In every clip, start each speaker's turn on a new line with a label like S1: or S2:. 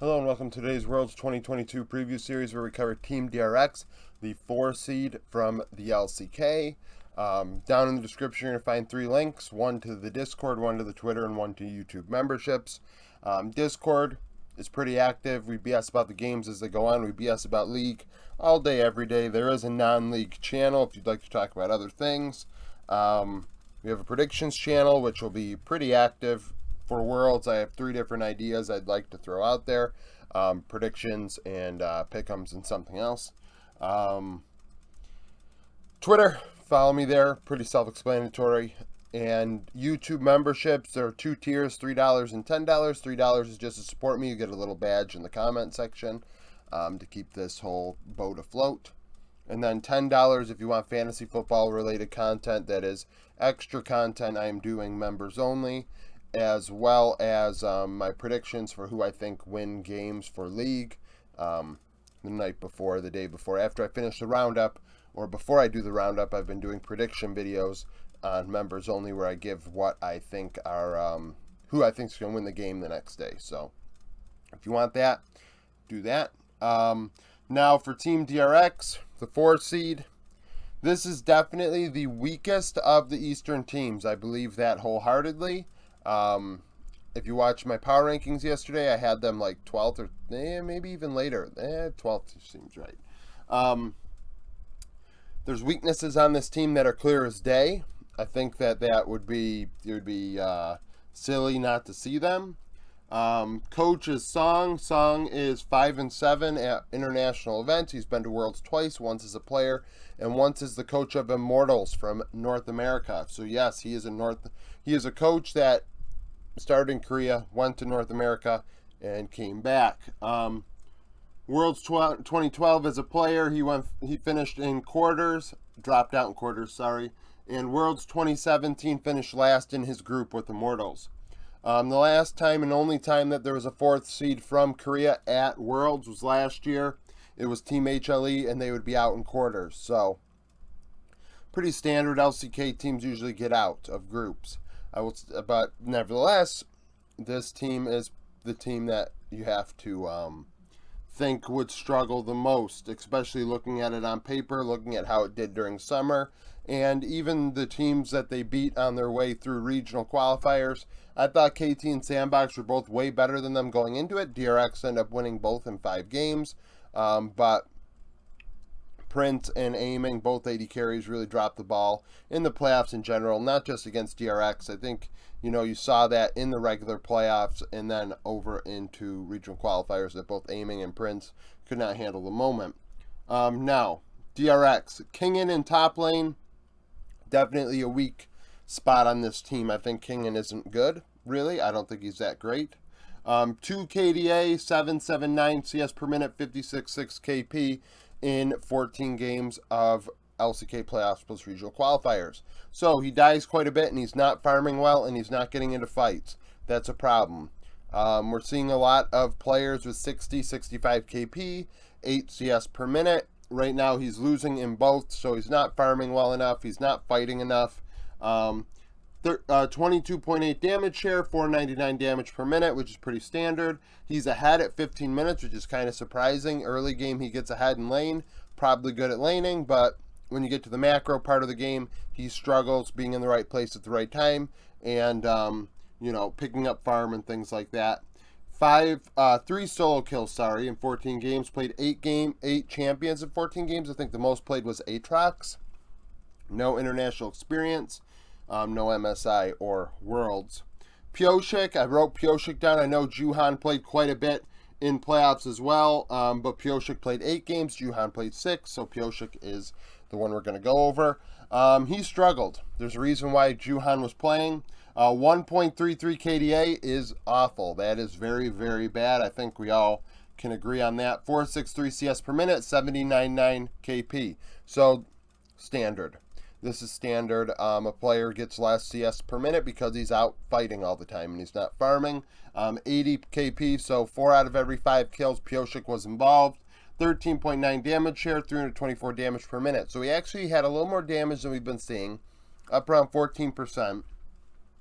S1: Hello and welcome to today's Worlds 2022 preview series where we cover Team DRX, the 4 seed from the LCK. Down in the description you're going to find 3 links, one to the Discord, one to the Twitter, and one to YouTube memberships. Discord is pretty active. We BS about the games as they go on. We BS about League all day, every day. There is a non-League channel if you'd like to talk about other things. We have a predictions channel which will be pretty active. For Worlds, I have 3 different ideas I'd like to throw out there. Predictions and pick'ems and something else. Twitter, follow me there. Pretty self-explanatory. And YouTube memberships, there are 2 tiers, $3 and $10. $3 is just to support me. You get a little badge in the comment section to keep this whole boat afloat. And then $10 if you want fantasy football related content. That is extra content I am doing members only, as well as my predictions for who I think win games for League the night before, the day before. After I finish the roundup, or before I do the roundup, I've been doing prediction videos on members only where I give what I think are, who I think is going to win the game the next day. So if you want that, do that. Now for Team DRX, the 4 seed. This is definitely the weakest of the Eastern teams. I believe that wholeheartedly. If you watched my power rankings yesterday, I had them like 12th or maybe even later. 12th seems right. There's weaknesses on this team that are clear as day. I think that it would be silly not to see them. Coach is Song. Song is 5-7 at international events. He's been to Worlds twice, once as a player and once as the coach of Immortals from North America. So yes, he is a coach that started in Korea, went to North America, and came back. Worlds 2012 as a player, he finished in quarters, dropped out in quarters, sorry. And Worlds 2017 finished last in his group with Immortals. The last time and only time that there was a 4th seed from Korea at Worlds was last year. It was Team HLE, and they would be out in quarters. So, pretty standard. LCK teams usually get out of groups. But nevertheless, this team is the team that you have to think would struggle the most, especially looking at it on paper, looking at how it did during summer, and even the teams that they beat on their way through regional qualifiers. I thought KT and Sandbox were both way better than them going into it. DRX ended up winning both in 5 games, but Prince and Aiming, both AD carries, really dropped the ball in the playoffs in general, not just against DRX. I think, you saw that in the regular playoffs and then over into regional qualifiers that both Aiming and Prince could not handle the moment. Now, DRX, Kingen in top lane, definitely a weak spot on this team. I think Kingen isn't good, really. I don't think he's that great. 2 KDA, 779 CS per minute, 56.6 KP. In 14 games of LCK playoffs plus regional qualifiers. So he dies quite a bit, and he's not farming well, and he's not getting into fights. That's a problem. We're seeing a lot of players with 60, 65 KP, 8 CS per minute. Right now he's losing in both, so he's not farming well enough. He's not fighting enough. 22.8 damage share, 499 damage per minute, which is pretty standard. He's ahead at 15 minutes, which is kind of surprising. Early game, he gets ahead in lane. Probably good at laning, but when you get to the macro part of the game, he struggles being in the right place at the right time and, picking up farm and things like that. 3 solo kills, in 14 games. Played 8 champions in 14 games. I think the most played was Aatrox. No international experience. No MSI or Worlds. Pioshik, I wrote Pioshik down. I know Juhan played quite a bit in playoffs as well, but Pioshik played 8 games. Juhan played 6, so Pioshik is the one we're going to go over. He struggled. There's a reason why Juhan was playing. 1.33 KDA is awful. That is very, very bad. I think we all can agree on that. 463 CS per minute, 79.9 KP. So, standard. This is standard. A player gets less CS per minute because he's out fighting all the time and he's not farming. 80 KP, so 4 out of every 5 kills, Pioshik was involved. 13.9 damage share, 324 damage per minute. So he actually had a little more damage than we've been seeing, up around 14%.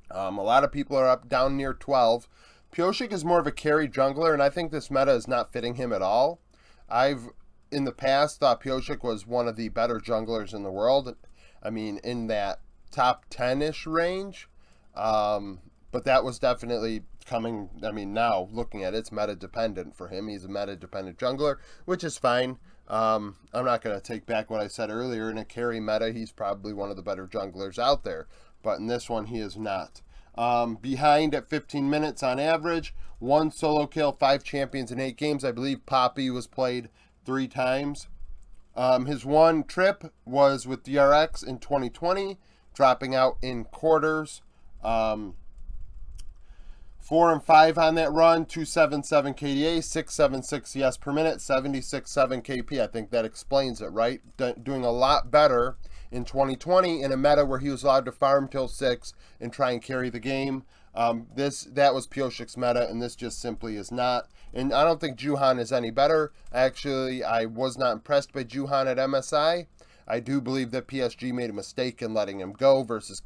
S1: A lot of people are up down near 12. Pyosik is more of a carry jungler, and I think this meta is not fitting him at all. I've, in the past, thought Pyosik was one of the better junglers in the world. I mean, in that top 10-ish range. But that was definitely coming, I mean, now looking at it, it's meta-dependent for him. He's a meta-dependent jungler, which is fine. I'm not going to take back what I said earlier. In a carry meta, he's probably one of the better junglers out there. But in this one, he is not. Behind at 15 minutes on average, 1 solo kill, 5 champions in 8 games. I believe Poppy was played 3 times. His one trip was with DRX in 2020, dropping out in quarters. 4 and 5 on that run, 277 KDA, 676 CS per minute, 76.7 KP. I think that explains it, right? Doing a lot better in 2020 in a meta where he was allowed to farm till 6 and try and carry the game. That was Pyosik's meta, and this just simply is not. And I don't think Juhan is any better. Actually, I was not impressed by Juhan at MSI. I do believe that PSG made a mistake in letting him go versus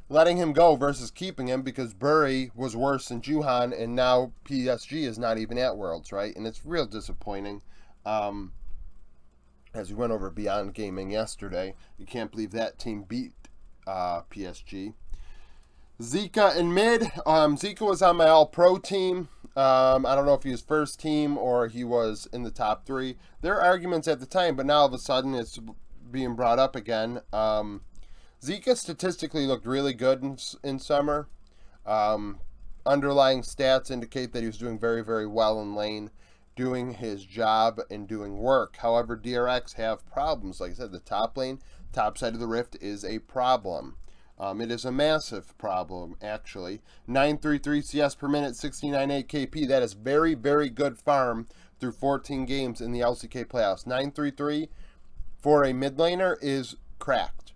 S1: letting him go versus keeping him, because Bury was worse than Juhan, and now PSG is not even at Worlds, right? And it's real disappointing. As we went over Beyond Gaming yesterday, you can't believe that team beat PSG. Zika in mid. Zika was on my All-Pro team. I don't know if he was first team or he was in the top 3. There are arguments at the time, but now all of a sudden it's being brought up again. Zika statistically looked really good in summer. Underlying stats indicate that he was doing very, very well in lane, doing his job and doing work. However, DRX have problems. Like I said, the top lane, top side of the rift is a problem. It is a massive problem, actually. 933 CS per minute, 69.8 KP. That is very, very good farm through 14 games in the LCK playoffs. 933 for a mid laner is cracked.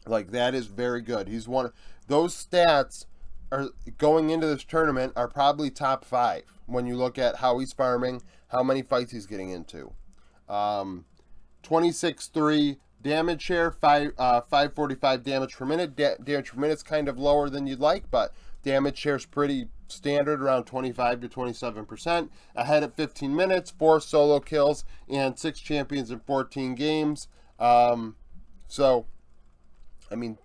S1: Like, that is very good. He's one. Those stats are going into this tournament are probably top 5 when you look at how he's farming, how many fights he's getting into. 26.3 damage share, 545 damage per minute. Damage per minute is kind of lower than you'd like, but damage share is pretty standard, around 25 to 27%. Ahead at 15 minutes, 4 solo kills, and 6 champions in 14 games. So, I mean,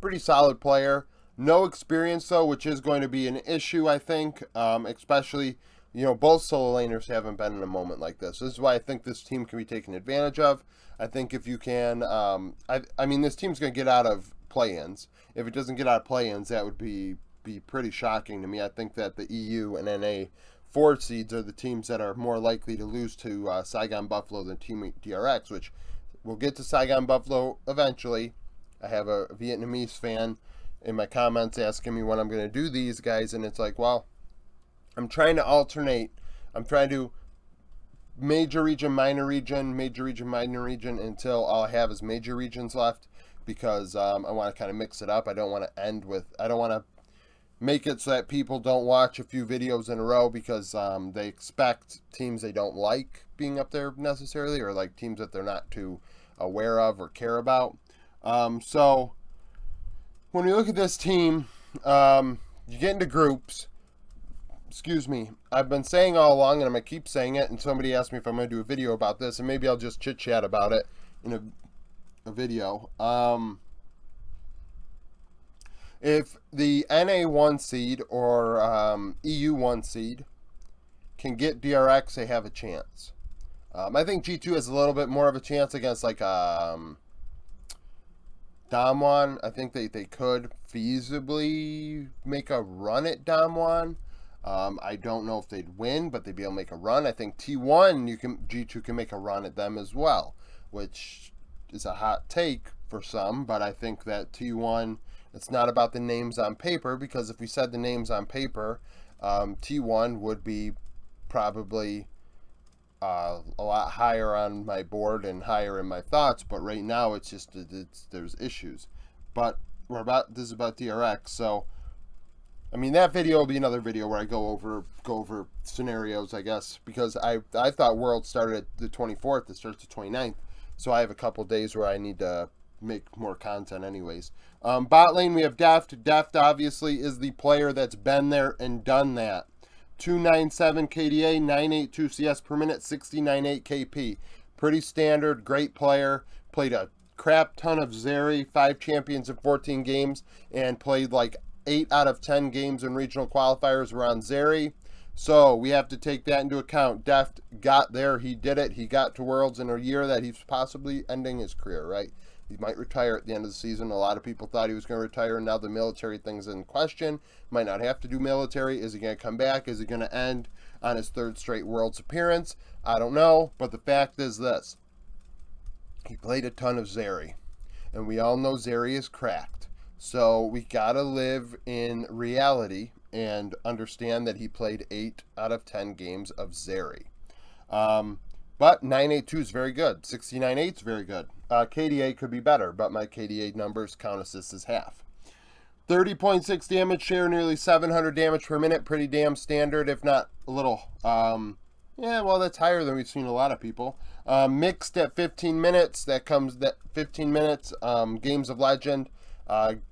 S1: pretty solid player. No experience, though, which is going to be an issue, I think, especially, you know, both solo laners haven't been in a moment like this. This is why I think this team can be taken advantage of. I think if you can, I mean, this team's going to get out of play-ins. If it doesn't get out of play-ins, that would be pretty shocking to me. I think that the EU and NA 4 seeds are the teams that are more likely to lose to Saigon Buffalo than Team DRX, which we'll get to Saigon Buffalo eventually. I have a Vietnamese fan in my comments asking me when I'm going to do these guys, and it's like, well, I'm trying to alternate. I'm trying to major region, minor region, major region, minor region, until all I have is major regions left, because I want to kind of mix it up. I don't want to end with, I don't want to make it so that people don't watch a few videos in a row because they expect teams they don't like being up there necessarily, or like teams that they're not too aware of or care about. So when you look at this team, you get into groups. Excuse me. I've been saying all along, and I'm going to keep saying it, and somebody asked me if I'm going to do a video about this, and maybe I'll just chit-chat about it in a video. If the NA 1 seed or EU 1 seed can get DRX, they have a chance. I think G2 has a little bit more of a chance against, like, Damwon. I think they could feasibly make a run at Damwon. I don't know if they'd win, but they'd be able to make a run. I think T1, G2 can make a run at them as well, which is a hot take for some, but I think that T1, it's not about the names on paper, because if we said the names on paper, T1 would be probably a lot higher on my board and higher in my thoughts, but right now it's just there's issues. But this is about DRX, so I mean, that video will be another video where I go over scenarios, I guess, because I thought World started at the 24th. It starts the 29th, so I have a couple days where I need to make more content anyways. Bot lane, we have Deft. Deft obviously is the player that's been there and done that. 297 KDA, 982 CS per minute, 698 KP. Pretty standard, great player. Played a crap ton of Zeri, 5 champions in 14 games, and played like 8 out of 10 games in regional qualifiers were on Zeri. So we have to take that into account. Deft got there. He did it. He got to Worlds in a year that he's possibly ending his career, right? He might retire at the end of the season. A lot of people thought he was going to retire. Now the military thing's in question. Might not have to do military. Is he going to come back? Is he going to end on his 3rd straight Worlds appearance? I don't know. But the fact is this. He played a ton of Zeri. And we all know Zeri is cracked. So we got to live in reality and understand that he played 8 out of 10 games of Zeri. But 982 is very good. 698 is very good. KDA could be better, but my KDA numbers count assists as half. 30.6 damage share, nearly 700 damage per minute. Pretty damn standard, if not a little. Yeah, well, that's higher than we've seen a lot of people. Mixed at 15 minutes. That 15 minutes. Games of Legend.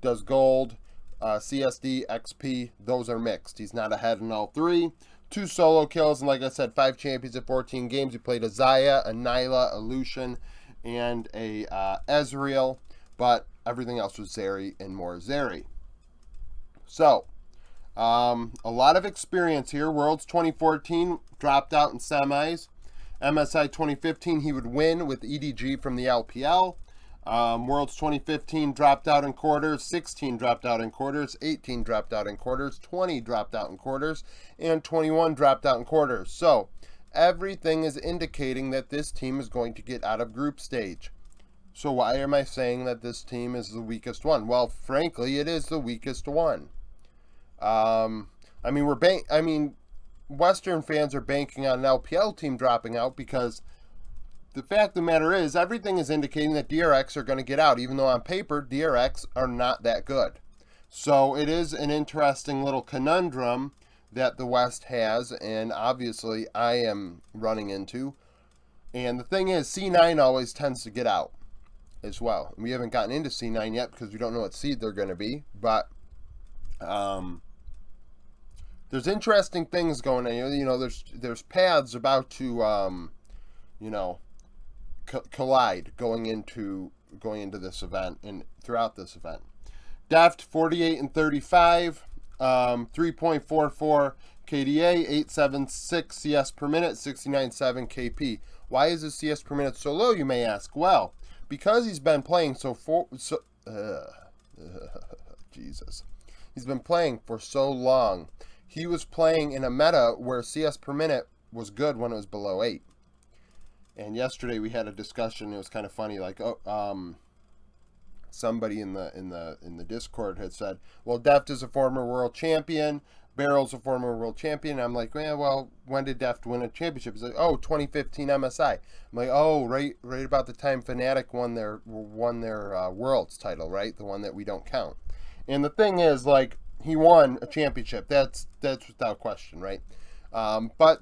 S1: Does gold. CSD, XP, those are mixed. He's not ahead in all 3. 2 solo kills, and like I said, 5 champions at 14 games. He played a Xayah, a Nyla, a Lucian, and a Ezreal, but everything else was Zeri and more Zeri. So, a lot of experience here. Worlds 2014, dropped out in semis. MSI 2015, he would win with EDG from the LPL. Worlds 2015 dropped out in quarters, 16 dropped out in quarters, 18 dropped out in quarters, 20 dropped out in quarters, and 21 dropped out in quarters. So, everything is indicating that this team is going to get out of group stage. So why am I saying that this team is the weakest one? Well, frankly, it is the weakest one. Western fans are banking on an LPL team dropping out because the fact of the matter is, everything is indicating that DRX are going to get out, even though on paper, DRX are not that good. So it is an interesting little conundrum that the West has, and obviously I am running into. And the thing is, C9 always tends to get out as well. We haven't gotten into C9 yet because we don't know what seed they're going to be, but there's interesting things going on. There's paths about to collide going into this event and throughout this event. Deft 48 and 35, 3.44 KDA, 876 CS per minute, 697 KP. Why is his CS per minute so low, you may ask? Well, because he's been playing Jesus. He's been playing for so long. He was playing in a meta where CS per minute was good when it was below 8. And yesterday we had a discussion. It was kind of funny. Like, somebody in the Discord had said, "Well, Deft is a former world champion. Barrel's a former world champion." And I'm like, "Yeah, well, when did Deft win a championship?" He's like, "Oh, 2015 MSI." I'm like, "Oh, right about the time Fnatic won their Worlds title, right? The one that we don't count." And the thing is, like, he won a championship. That's without question, right? But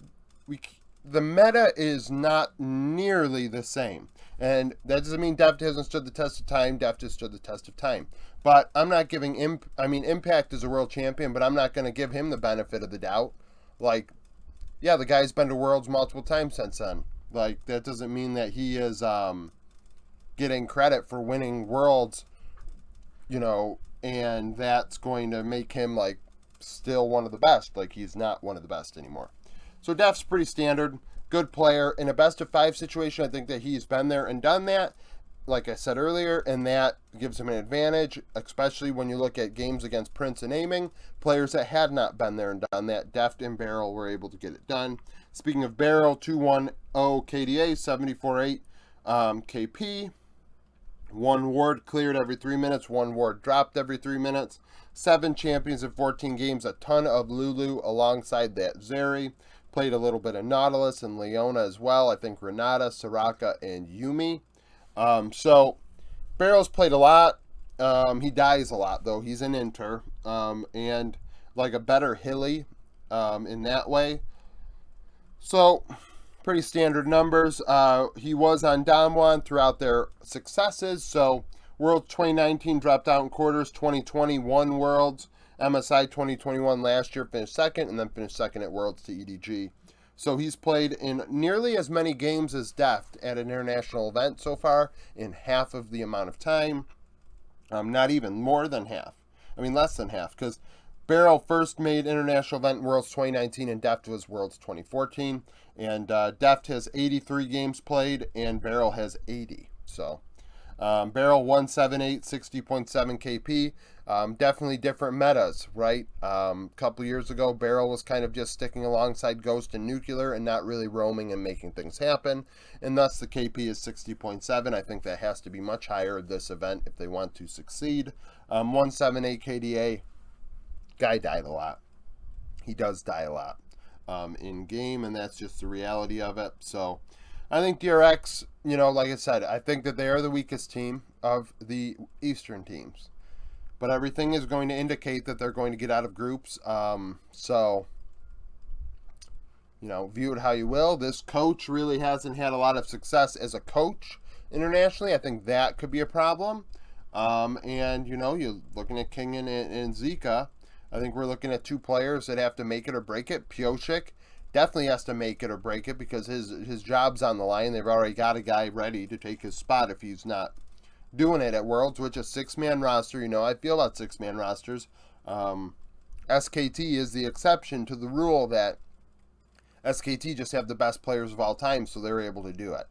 S1: the meta is not nearly the same. And that doesn't mean Deft hasn't stood the test of time. Deft has stood the test of time. But I'm not giving Impact is a world champion, but I'm not going to give him the benefit of the doubt. Like, yeah, the guy's been to Worlds multiple times since then. Like, that doesn't mean that he is getting credit for winning Worlds, and that's going to make him, like, still one of the best. Like, he's not one of the best anymore. So Deft's pretty standard, good player. In a best of 5 situation, I think that he's been there and done that, like I said earlier, and that gives him an advantage, especially when you look at games against Prince and Aiming. Players that had not been there and done that, Deft and Barrel were able to get it done. Speaking of Barrel, 210 KDA, 74.8 KP. 1 ward cleared every 3 minutes, 1 ward dropped every 3 minutes. 7 champions in 14 games, a ton of Lulu alongside that Zeri. Played a little bit of Nautilus and Leona as well. I think Renata, Soraka, and Yumi. So Barrel's played a lot. He dies a lot, though. He's an Inter. And like a better Hilly in that way. So pretty standard numbers. He was on Damwon throughout their successes. So Worlds 2019 dropped out in quarters. 2020 won Worlds. MSI 2021 last year finished second, and then finished second at Worlds to EDG. So he's played in nearly as many games as Deft at an international event so far in half of the amount of time. Not even, more than half. I mean, less than half, because Barrel first made international event Worlds 2019 and Deft was Worlds 2014. And Deft has 83 games played and Barrel has 80. So Barrel 178, 60.7 KP. Definitely different metas, right? A couple years ago, Barrel was kind of just sticking alongside Ghost and Nuclear and not really roaming and making things happen. And thus the KP is 60.7. I think that has to be much higher this event if they want to succeed. 178 KDA. Guy died a lot. He does die a lot in game, and that's just the reality of it. So I think DRX, like I said, I think that they are the weakest team of the Eastern teams. But everything is going to indicate that they're going to get out of groups. So, view it how you will. This coach really hasn't had a lot of success as a coach internationally. I think that could be a problem. And, you're looking at Kingen and Zika. I think we're looking at two players that have to make it or break it. Pioshik definitely has to make it or break it because his job's on the line. They've already got a guy ready to take his spot if he's not doing it at Worlds, which is a 6-man roster. I feel about 6-man rosters. SKT is the exception to the rule that SKT just have the best players of all time, so they're able to do it.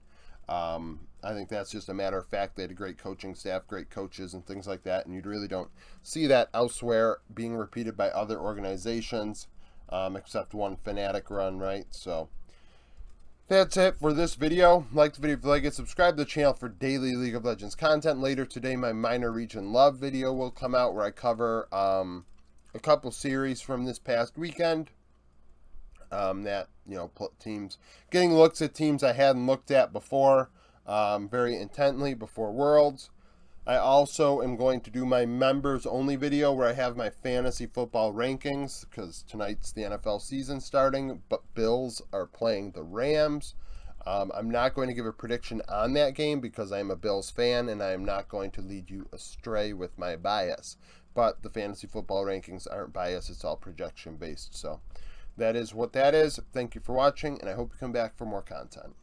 S1: I think that's just a matter of fact. They had a great coaching staff, great coaches, and things like that, and you really don't see that elsewhere being repeated by other organizations, except one Fnatic run, right? So that's it for this video. Like the video if you like it, subscribe to the channel for daily League of Legends content. Later today, my Minor Region Love video will come out where I cover a couple series from this past weekend. That, teams, getting looks at teams I hadn't looked at before very intently before Worlds. I also am going to do my members only video where I have my fantasy football rankings because tonight's the NFL season starting, but Bills are playing the Rams. I'm not going to give a prediction on that game because I am a Bills fan and I am not going to lead you astray with my bias. But the fantasy football rankings aren't biased, it's all projection based. So that is what that is. Thank you for watching, and I hope you come back for more content.